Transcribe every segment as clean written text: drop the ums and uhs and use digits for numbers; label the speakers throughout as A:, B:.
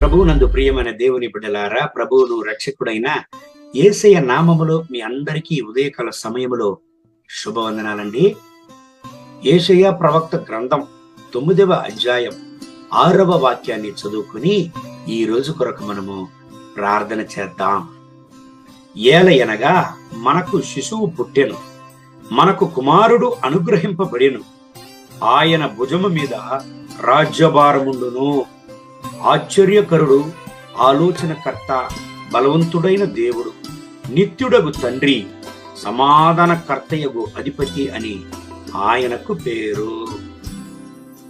A: ప్రభువునందు ప్రియమైన దేవుని బిడ్డలారా, ప్రభువును రక్షకుడైన యేసయ్య నామములో మీ అందరికీ ఉదయకాల సమయములో శుభవందనాలండి. యేషయ్య ప్రవక్త గ్రంథం 9వ అధ్యాయం 6వ వాక్యాన్ని చదువుకుని ఈ రోజు కొరకు మనము ప్రార్థన చేద్దాం. ఏలయనగా మనకు శిశువు పుట్టెను, మనకు కుమారుడు అనుగ్రహింపబడెను, ఆయన భుజము మీద రాజ్యభారముండును. ఆశ్చర్యకరుడు, ఆలోచనకర్త, బలవంతుడైన దేవుడు, నిత్యుడగు తండ్రి, సమాధానకర్తయగు అధిపతి అని ఆయనకు పేరు.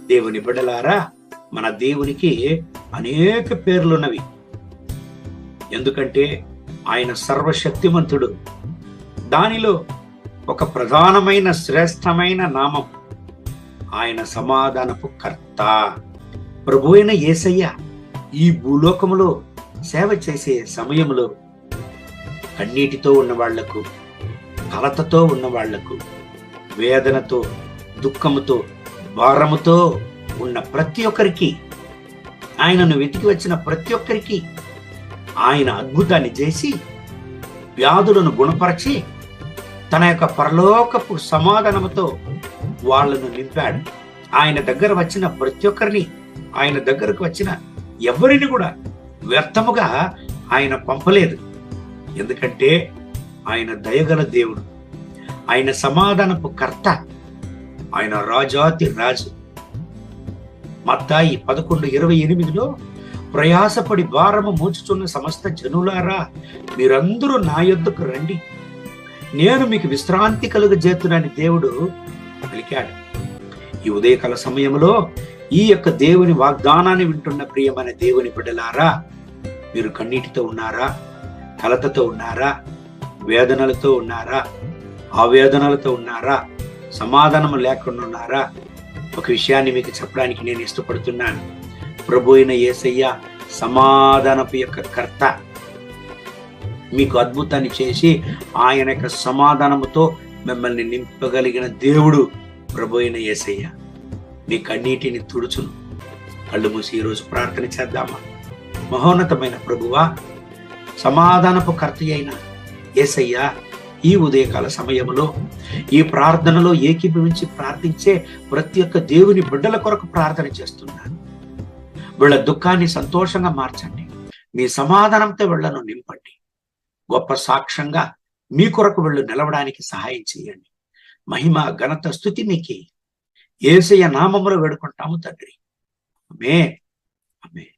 A: దేవుని బిడ్డలారా, మన దేవునికి అనేక పేర్లున్నవి. ఎందుకంటే ఆయన సర్వశక్తిమంతుడు. దానిలో ఒక ప్రధానమైన శ్రేష్టమైన నామం ఆయన సమాధానపు కర్త. ప్రభు అయిన యేసయ్య ఈ భూలోకములో సేవ చేసే సమయంలో కన్నీటితో ఉన్న వాళ్లకు, కలతతో ఉన్న వాళ్లకు, వేదనతో, దుఃఖముతో, భారముతో ఉన్న ప్రతి ఒక్కరికి, ఆయనను వెతికి వచ్చిన ప్రతి ఒక్కరికి ఆయన అద్భుతాన్ని చేసి వ్యాధులను గుణపరచి తన యొక్క పరలోకపు సమాధానముతో వాళ్లను నింపాడు. ఆయన దగ్గర వచ్చిన ప్రతి ఒక్కరిని, ఆయన దగ్గరకు వచ్చిన ఎవరిని కూడా వ్యర్థముగా ఆయన పంపలేదు. ఎందుకంటే ఆయన దయగల దేవుడు, ఆయన సమాధానపు కర్త, ఆయన రాజాతి రాజు. మత్తయి 11:28లో ప్రయాసపడి భారము మోచుచున్న సమస్త జనులారా, మీరందరూ నా యొద్దకు రండి, నేను మీకు విశ్రాంతి కలుగజేతునని దేవుడు పలికాడు. ఈ ఉదయకాల సమయంలో ఈ యొక్క దేవుని వాగ్దానాన్ని వింటున్న ప్రియమైన దేవుని బిడ్డలారా, మీరు కన్నీటితో ఉన్నారా? కలతతో ఉన్నారా? వేదనలతో ఉన్నారా? ఆవేదనలతో ఉన్నారా? సమాధానం లేకుండా ఉన్నారా? ఒక విషయాన్ని మీకు చెప్పడానికి నేను ఇష్టపడుతున్నాను. ప్రభు అయిన యేసయ్య సమాధానపు యొక్క కర్త. మీకు అద్భుతాన్ని చేసి ఆయన యొక్క సమాధానముతో మిమ్మల్ని నింపగలిగిన దేవుడు ప్రభు అయిన యేసయ్య. మీ కన్నీటిని తుడుచును. కళ్ళు మూసి ఈరోజు ప్రార్థన చేద్దామా? మహోన్నతమైన ప్రభువా, సమాధానపు కర్త అయిన యేసయ్య, ఈ ఉదయకాల సమయంలో ఈ ప్రార్థనలో ఏకీభవించి ప్రార్థించే ప్రతి ఒక్క దేవుని బిడ్డల కొరకు ప్రార్థన చేస్తున్నాను. వీళ్ళ దుఃఖాన్ని సంతోషంగా మార్చండి. మీ సమాధానంతో వీళ్లను నింపండి. గొప్ప సాక్ష్యంగా మీ కొరకు వీళ్ళు నిలవడానికి సహాయం చేయండి. మహిమ, ఘనత, స్తుతి మీకే. యేసయ్య నామములో వేడుకుంటాము తండ్రి. ఆమేన్. ఆమేన్.